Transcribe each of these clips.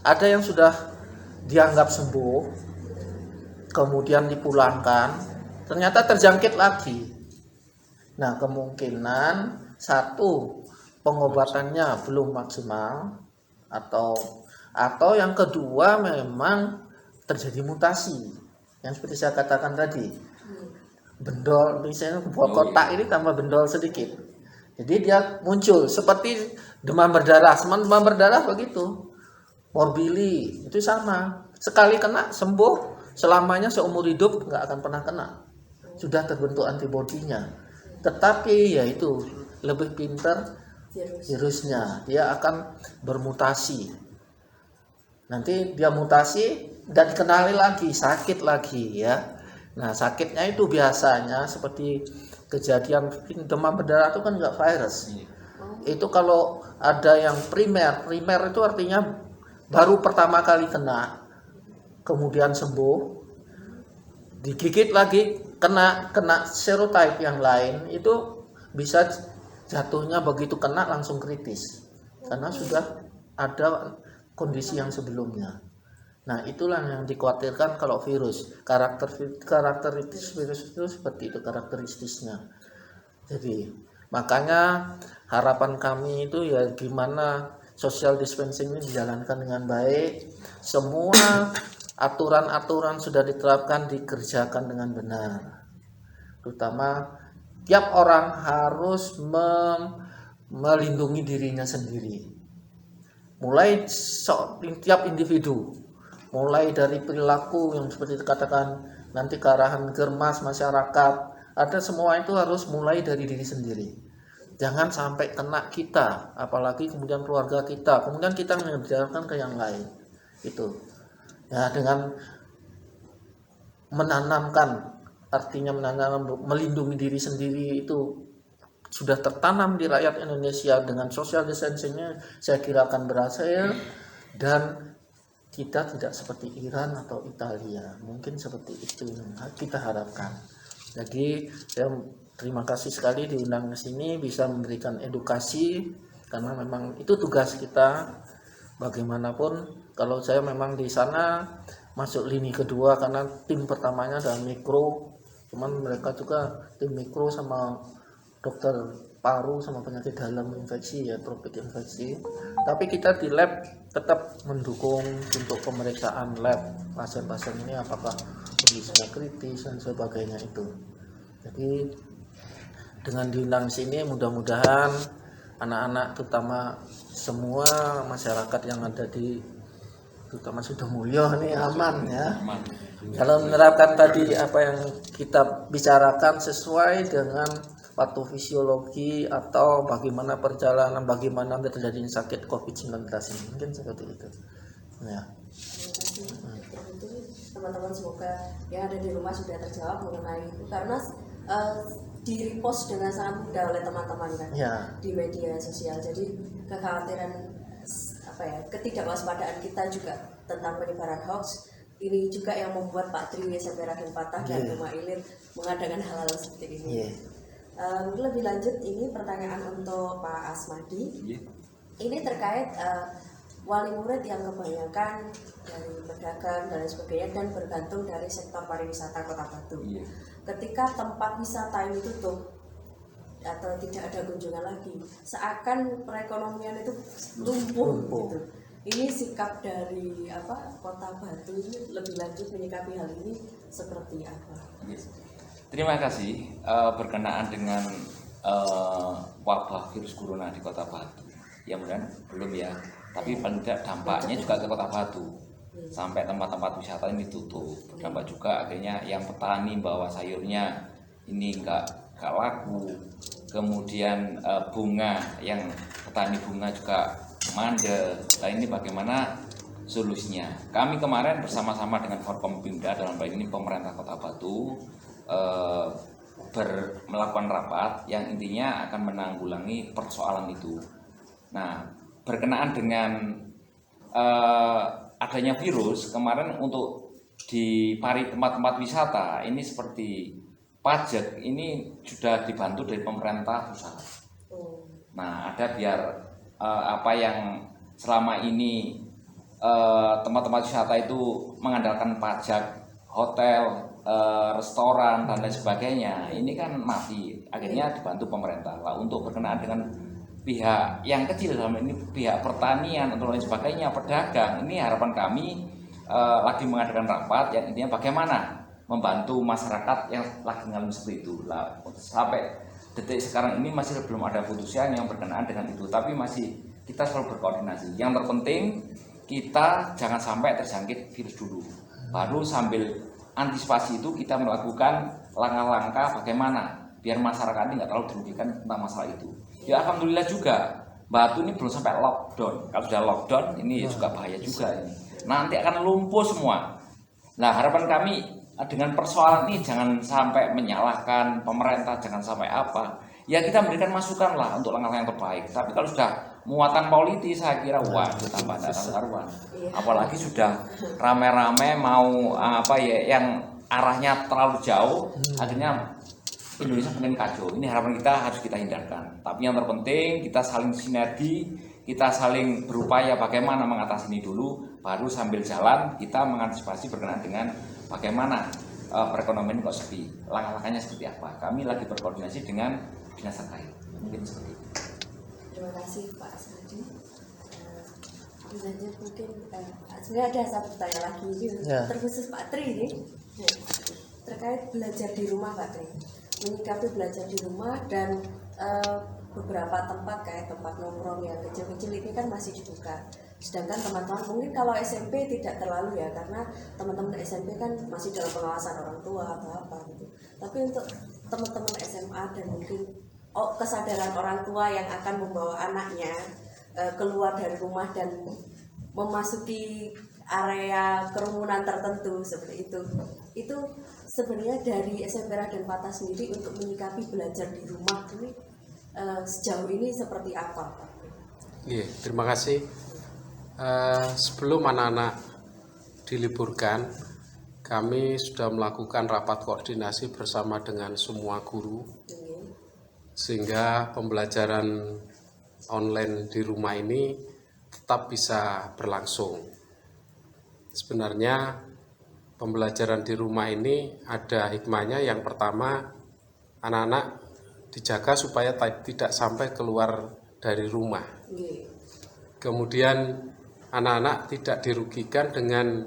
Ada yang sudah dianggap sembuh, kemudian dipulangkan, ternyata terjangkit lagi. Nah, kemungkinan satu, pengobatannya belum maksimal, atau yang kedua memang terjadi mutasi. Yang seperti saya katakan tadi, bendol, misalnya buah kotak ini tambah bendol sedikit. Jadi dia muncul seperti demam berdarah. Demam berdarah begitu. Morbili itu sama. Sekali kena sembuh, selamanya seumur hidup nggak akan pernah kena. Sudah terbentuk antibodinya. Tetapi ya itu lebih pintar virusnya. Dia akan bermutasi. Nanti dia mutasi dan dikenali lagi, sakit lagi ya. Nah, sakitnya itu biasanya seperti kejadian demam berdarah itu kan nggak virus. Itu kalau ada yang primer itu artinya baru pertama kali kena, kemudian sembuh, digigit lagi, kena serotype yang lain, itu bisa jatuhnya begitu kena langsung kritis karena sudah ada kondisi yang sebelumnya. Nah, itulah yang dikhawatirkan kalau virus. Karakteristis virus itu seperti itu karakteristisnya. Jadi, makanya harapan kami itu ya gimana social distancing ini dijalankan dengan baik. Semua aturan-aturan sudah diterapkan, dikerjakan dengan benar. Terutama tiap orang harus melindungi dirinya sendiri. Mulai tiap individu, mulai dari perilaku yang seperti dikatakan nanti ke arahan germas masyarakat, ada semua itu harus mulai dari diri sendiri. Jangan sampai kena kita, apalagi kemudian keluarga kita, kemudian kita menyebarkan ke yang lain. Itu ya, dengan menanamkan, artinya melindungi diri sendiri itu sudah tertanam di rakyat Indonesia. Dengan social distancing-nya saya kira akan berhasil, dan kita tidak seperti Iran atau Italia, mungkin seperti itu yang kita harapkan. Jadi saya terima kasih sekali diundang ke sini, bisa memberikan edukasi, karena memang itu tugas kita. Bagaimanapun kalau saya memang di sana masuk lini kedua, karena tim pertamanya adalah mikro, cuman mereka juga tim mikro sama dokter paru sama penyakit dalam infeksi ya, tropik infeksi. Tapi kita di lab tetap mendukung untuk pemeriksaan lab pasien-pasien ini apakah kondisinya kritis dan sebagainya itu. Jadi dengan diundang sini mudah-mudahan anak-anak terutama semua masyarakat yang ada di terutama Sidomulyo ini aman ya. Kalau menerapkan tadi apa yang kita bicarakan sesuai dengan patofisiologi atau bagaimana perjalanan, bagaimana terjadinya sakit COVID-19 ini, mungkin seperti itu ya. Teman-teman semoga yang ada di rumah sudah terjawab mengenai itu, karena di repost dengan sangat mudah oleh teman-teman kan ya, di media sosial. Jadi kekhawatiran ketidakwaspadaan kita juga tentang penyebaran hoax ini juga yang membuat Pak Tri SMP Raden Patah dan Rumah Ilir mengadakan hal-hal seperti ini. Lebih lanjut, ini pertanyaan untuk Pak Asmadi. Ini terkait wali murid yang kebanyakan dari pedagang dan sebagainya dan bergantung dari sektor pariwisata Kota Batu. Ketika tempat wisata ini tutup atau tidak ada kunjungan lagi, seakan perekonomian itu lumpuh gitu. Ini sikap dari Kota Batu ini lebih lanjut menyikapi hal ini seperti apa? Terima kasih. Berkenaan dengan wabah virus corona di Kota Batu, ya mudah belum ya, tapi paling tidak dampaknya juga ke Kota Batu. Sampai tempat-tempat wisata ini tutup. Berdampak juga akhirnya yang petani bawa sayurnya ini nggak laku. Kemudian bunga, yang petani bunga juga mandek. Nah, ini bagaimana solusinya? Kami kemarin bersama-sama dengan Forkompimda, dalam hal ini pemerintah Kota Batu, melakukan rapat yang intinya akan menanggulangi persoalan itu. Nah, berkenaan dengan adanya virus kemarin, untuk di tempat-tempat wisata ini seperti pajak ini sudah dibantu dari pemerintah pusat. Nah, ada biar apa yang selama ini tempat-tempat wisata itu mengandalkan pajak hotel, restoran dan lain sebagainya, ini kan mati. Akhirnya dibantu pemerintah lah untuk berkenaan dengan pihak yang kecil, dalam ini pihak pertanian atau lain sebagainya, pedagang. Ini harapan kami lagi mengadakan rapat yang intinya bagaimana membantu masyarakat yang lagi mengalami seperti itu lah. Sampai detik sekarang ini masih belum ada putusan yang berkenaan dengan itu, tapi masih kita selalu berkoordinasi. Yang terpenting kita jangan sampai terjangkit virus dulu, baru sambil antisipasi itu kita melakukan langkah-langkah bagaimana biar masyarakat ini nggak terlalu dirugikan tentang masalah itu. Ya alhamdulillah juga Batu ini belum sampai lockdown. Kalau sudah lockdown ini juga bahaya juga ini. Nanti akan lumpuh semua. Nah harapan kami dengan persoalan ini jangan sampai menyalahkan pemerintah, jangan sampai apa. Ya kita memberikan masukan lah untuk langkah yang terbaik. Tapi kalau sudah muatan politis saya kira waduh tambah datang karuan. Apalagi sudah rame-rame mau yang arahnya terlalu jauh, akhirnya Indonesia mungkin kacau. Ini harapan kita harus kita hindarkan. Tapi yang terpenting kita saling sinergi, kita saling berupaya bagaimana mengatasi ini dulu, baru sambil jalan kita mengantisipasi berkenaan dengan bagaimana perekonomian kok sepi. Langkah-langkahnya seperti apa? Kami lagi berkoordinasi dengan dinas terkait. Mungkin seperti itu. Terima kasih Pak Asadi. Lanjut mungkin sebenarnya ada satu tanya lagi terkhusus Pak Tri ini terkait belajar di rumah Pak Tri. Menyikapi belajar di rumah dan beberapa tempat kayak tempat nongkrong yang kecil-kecil ini kan masih dibuka. Sedangkan teman-teman mungkin kalau SMP tidak terlalu ya, karena teman-teman SMP kan masih dalam pengawasan orang tua atau apa gitu. Tapi untuk teman-teman SMA dan mungkin kesadaran orang tua yang akan membawa anaknya keluar dari rumah dan memasuki area kerumunan tertentu seperti itu sebenarnya dari SMP Raden Patah sendiri untuk menyikapi belajar di rumah ini sejauh ini seperti apa Pak? Iya, terima kasih. Sebelum anak-anak diliburkan, kami sudah melakukan rapat koordinasi bersama dengan semua guru, sehingga pembelajaran online di rumah ini tetap bisa berlangsung. Sebenarnya pembelajaran di rumah ini ada hikmahnya. Yang pertama, anak-anak dijaga supaya tidak sampai keluar dari rumah. Kemudian anak-anak tidak dirugikan dengan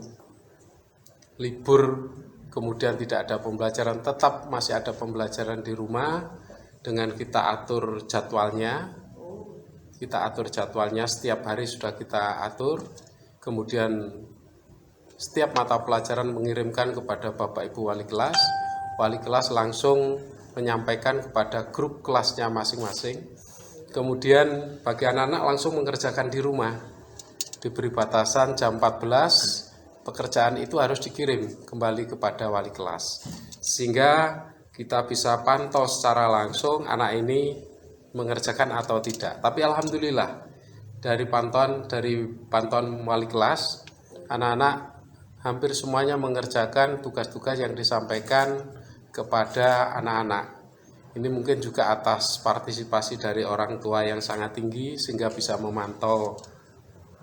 libur, kemudian tidak ada pembelajaran, tetap masih ada pembelajaran di rumah dengan kita atur jadwalnya. Kita atur jadwalnya setiap hari sudah kita atur. Kemudian setiap mata pelajaran mengirimkan kepada Bapak Ibu wali kelas. Wali kelas langsung menyampaikan kepada grup kelasnya masing-masing. Kemudian bagi anak-anak langsung mengerjakan di rumah. Diberi batasan jam 14, pekerjaan itu harus dikirim kembali kepada wali kelas. Sehingga kita bisa pantau secara langsung anak ini mengerjakan atau tidak. Tapi alhamdulillah dari pantauan wali kelas, anak-anak hampir semuanya mengerjakan tugas-tugas yang disampaikan kepada anak-anak. Ini mungkin juga atas partisipasi dari orang tua yang sangat tinggi sehingga bisa memantau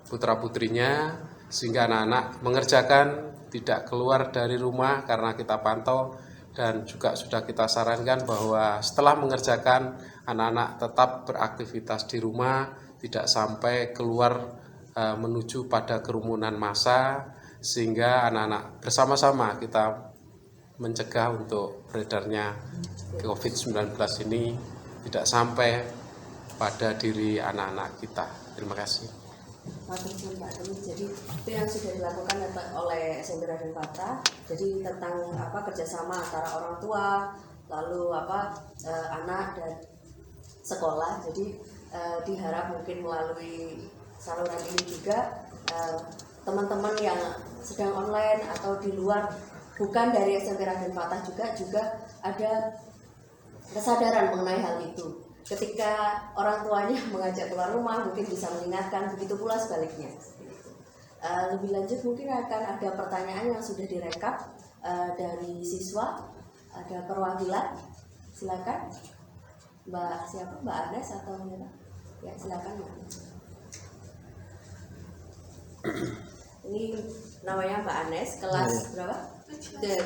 putra-putrinya, sehingga anak-anak mengerjakan, tidak keluar dari rumah karena kita pantau. Dan juga sudah kita sarankan bahwa setelah mengerjakan, anak-anak tetap beraktivitas di rumah, tidak sampai keluar menuju pada kerumunan massa, sehingga anak-anak bersama-sama kita mencegah untuk beredarnya COVID-19 ini tidak sampai pada diri anak-anak kita. Terima kasih. Jadi itu yang sudah dilakukan oleh SMP Raden Patah. Jadi tentang kerjasama antara orang tua, lalu anak dan sekolah. Jadi diharap mungkin melalui saluran ini juga teman-teman yang sedang online atau di luar bukan dari SMP Raden Patah juga ada kesadaran mengenai hal itu. Ketika orang tuanya mengajak keluar rumah mungkin bisa mengingatkan, begitu pula sebaliknya. Lebih lanjut mungkin akan ada pertanyaan yang sudah direkap dari siswa, ada perwakilan, silakan Mbak Agnes atau siapa? Ya silakan Mbak. ini namanya Mbak Anes, kelas berapa?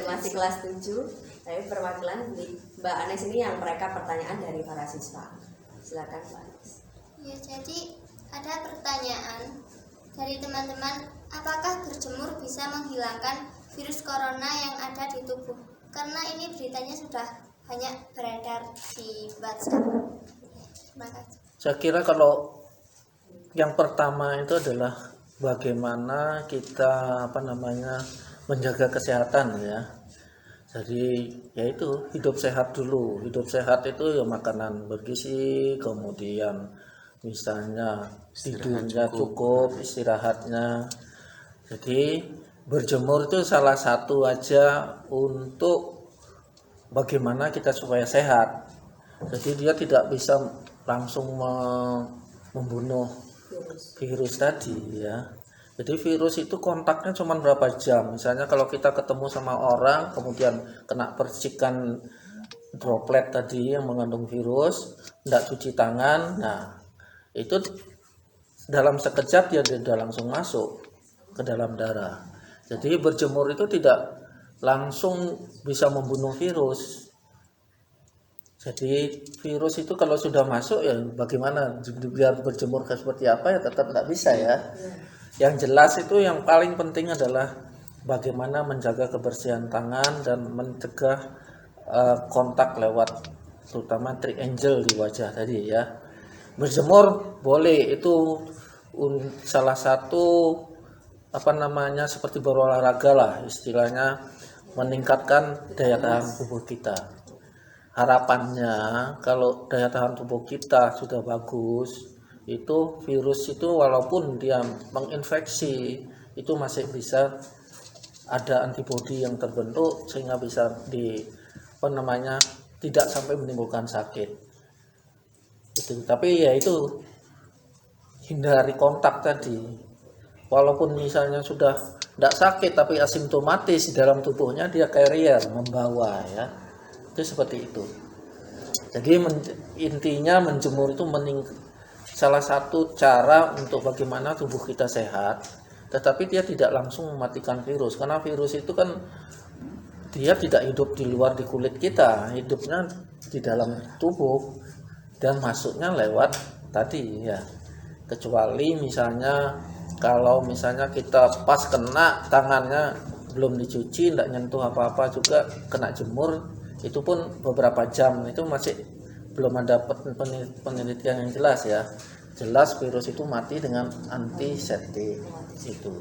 Masih kelas 7. Tapi perwakilan Mbak Anes ini yang mereka pertanyaan dari para siswa. Silakan Mbak Anes. Ya, jadi ada pertanyaan dari teman-teman, apakah berjemur bisa menghilangkan virus corona yang ada di tubuh? Karena ini beritanya sudah banyak beredar di WhatsApp. Terima kasih. Saya kira kalau yang pertama itu adalah bagaimana kita menjaga kesehatan ya. Jadi yaitu hidup sehat dulu. Hidup sehat itu ya makanan bergizi, kemudian misalnya tidurnya cukup, istirahatnya. Jadi berjemur itu salah satu aja untuk bagaimana kita supaya sehat. Jadi dia tidak bisa langsung membunuh virus tadi ya. Jadi virus itu kontaknya cuma berapa jam. Misalnya kalau kita ketemu sama orang kemudian kena percikan droplet tadi yang mengandung virus, tidak cuci tangan, nah itu dalam sekejap dia sudah langsung masuk ke dalam darah. Jadi berjemur itu tidak langsung bisa membunuh virus. Jadi virus itu kalau sudah masuk ya bagaimana biar berjemur seperti apa ya tetap tidak bisa ya. Yang jelas itu yang paling penting adalah bagaimana menjaga kebersihan tangan dan mencegah kontak lewat terutama triangle di wajah tadi ya. Berjemur boleh, itu salah satu seperti berolahraga lah istilahnya, meningkatkan daya tahan tubuh kita. Harapannya kalau daya tahan tubuh kita sudah bagus, itu virus itu walaupun dia menginfeksi itu masih bisa ada antibodi yang terbentuk sehingga bisa tidak sampai menimbulkan sakit. Tapi ya itu hindari kontak tadi. Walaupun misalnya sudah tidak sakit tapi asimptomatis di dalam tubuhnya, dia carrier, membawa ya. Itu seperti itu. Jadi intinya menjemur itu salah satu cara untuk bagaimana tubuh kita sehat, tetapi dia tidak langsung mematikan virus, karena virus itu kan dia tidak hidup di luar di kulit kita, hidupnya di dalam tubuh dan masuknya lewat tadi ya. Kecuali misalnya kalau misalnya kita pas kena tangannya belum dicuci, tidak nyentuh apa-apa juga, kena jemur, itu pun beberapa jam itu masih belum ada penelitian yang jelas ya. Jelas virus itu mati dengan antiseptik itu.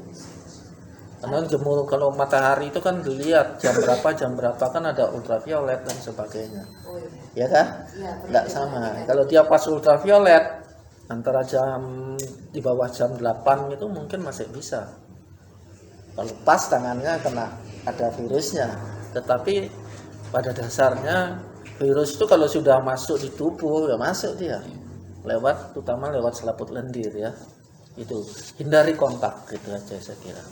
Karena jemur kalau matahari itu kan dilihat jam berapa kan ada ultraviolet dan sebagainya. Ya kan? Enggak sama. Kalau dia pas ultraviolet antara di bawah jam 8 itu mungkin masih bisa. Kalau pas tangannya kena ada virusnya. Tetapi pada dasarnya virus itu kalau sudah masuk di tubuh ya masuk dia terutama lewat selaput lendir ya. Itu hindari kontak gitu aja saya kira.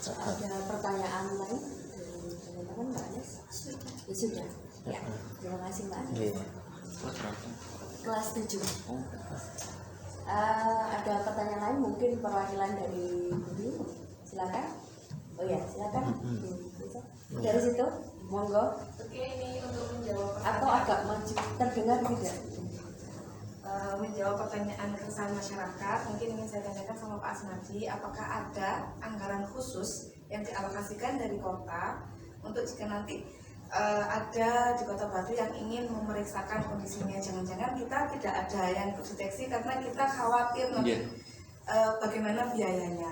Ada pertanyaan lain dari teman-teman Mbak Anes? Ya sudah. Ya, terima kasih Mbak Anes. Kelas 7. Ada pertanyaan lain mungkin perwakilan dari guru, silakan. Oh ya, silakan. Dari situ, monggo. Oke, ini untuk menjawab atau agak maju terdengar tidak? Menjawab pertanyaan keresahan masyarakat, mungkin ingin saya tanyakan sama Pak Asnadi, apakah ada anggaran khusus yang dialokasikan dari kota untuk jika nanti ada di Kota Batu yang ingin memeriksakan kondisinya, jangan-jangan kita tidak ada yang terdeteksi karena kita khawatir nanti bagaimana biayanya.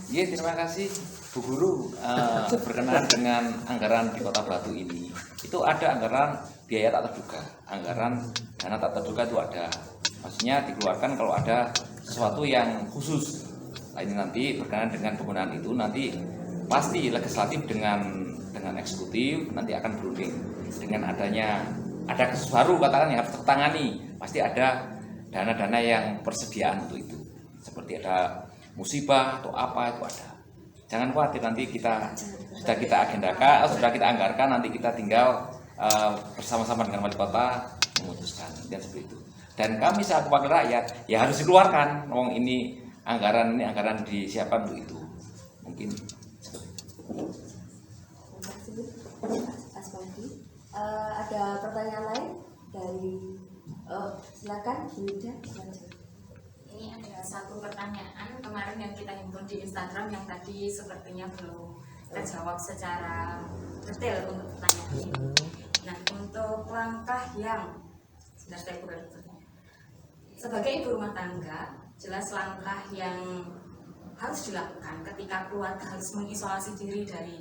Terima kasih Bu Guru. Berkenaan dengan anggaran di Kota Batu ini, itu ada anggaran biaya tak terduga, anggaran dana tak terduga itu ada. Maksudnya dikeluarkan kalau ada sesuatu yang khusus. Ini nanti berkenaan dengan penggunaan itu nanti pasti legislatif dengan eksekutif nanti akan berunding dengan ada kasus baru katakan yang harus tertangani, pasti ada dana-dana yang persediaan untuk itu. Seperti ada musibah atau apa itu ada. Jangan khawatir, nanti sudah kita agendakan, sudah kita anggarkan, nanti kita tinggal bersama-sama dengan wali kota memutuskan dan seperti itu. Dan kami selaku wakil rakyat ya harus dikeluarkan. Ini anggaran disiapkan untuk itu. Mungkin Terima kasih Asmadi. Ada pertanyaan lain dari silakan Bu Ida. Ini ada satu pertanyaan kemarin yang kita himpun di Instagram yang tadi sepertinya belum terjawab secara detail untuk pertanyaan ini. Nah, untuk langkah yang sebentar saya buka dulu. Sebagai ibu rumah tangga, jelas langkah yang harus dilakukan ketika keluarga harus mengisolasi diri dari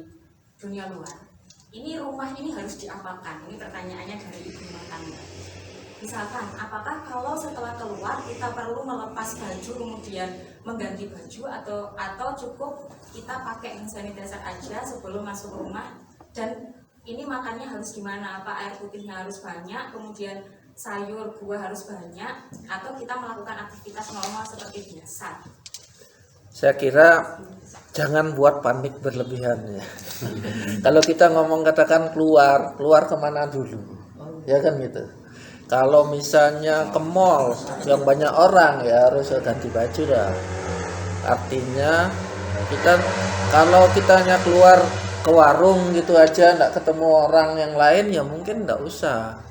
dunia luar. Ini rumah ini harus diapakan? Ini pertanyaannya dari ibu rumah tangga. Misalkan, apakah kalau setelah keluar kita perlu melepas baju kemudian mengganti baju atau cukup kita pakai hand sanitizer aja sebelum masuk rumah? Dan ini makannya harus gimana? Apa air putihnya harus banyak, kemudian sayur buah harus banyak, atau kita melakukan aktivitas normal seperti biasa? Saya kira jangan buat panik berlebihan ya. Kalau kita ngomong katakan keluar kemana dulu, ya kan gitu. Kalau misalnya ke mall yang banyak orang ya harus ganti baju dah. Artinya kalau kita hanya keluar ke warung gitu aja nggak ketemu orang yang lain ya mungkin nggak usah.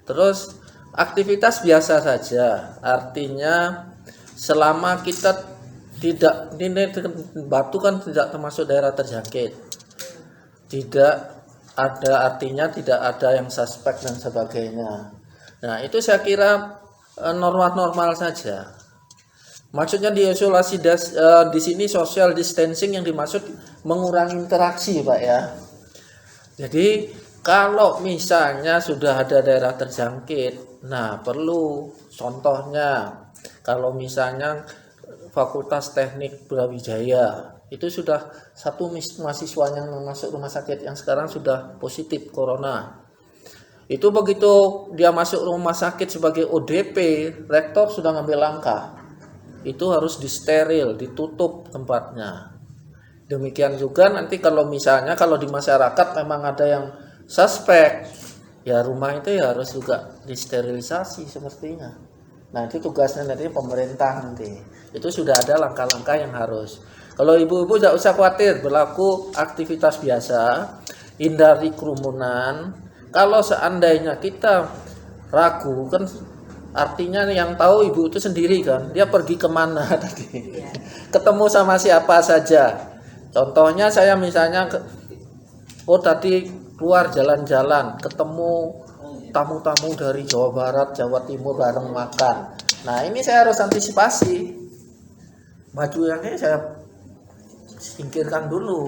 Terus aktivitas biasa saja. Artinya selama kita tidak, ini Batu kan tidak termasuk daerah terjangkit. Tidak ada, artinya tidak ada yang suspek dan sebagainya. Nah, itu saya kira normal-normal saja. Maksudnya di isolasi di sini social distancing yang dimaksud mengurangi interaksi, Pak ya. Jadi kalau misalnya sudah ada daerah terjangkit, nah perlu contohnya kalau misalnya Fakultas Teknik Brawijaya itu sudah satu mahasiswanya yang masuk rumah sakit yang sekarang sudah positif corona. Itu begitu dia masuk rumah sakit sebagai ODP, rektor sudah ngambil langkah. Itu harus disteril, ditutup tempatnya. Demikian juga nanti kalau misalnya kalau di masyarakat memang ada yang suspek, ya rumah itu ya harus juga disterilisasi sepertinya. Nah, itu tugasnya nanti pemerintah nanti. Itu sudah ada langkah-langkah yang harus. Kalau ibu-ibu tidak usah khawatir, berlaku aktivitas biasa, hindari kerumunan. Kalau seandainya kita ragu kan artinya yang tahu ibu itu sendiri kan, dia pergi kemana tadi, ketemu sama siapa saja. Contohnya saya misalnya tadi keluar jalan-jalan, ketemu tamu-tamu dari Jawa Barat, Jawa Timur bareng makan. Nah ini saya harus antisipasi, baju yang ini saya singkirkan dulu.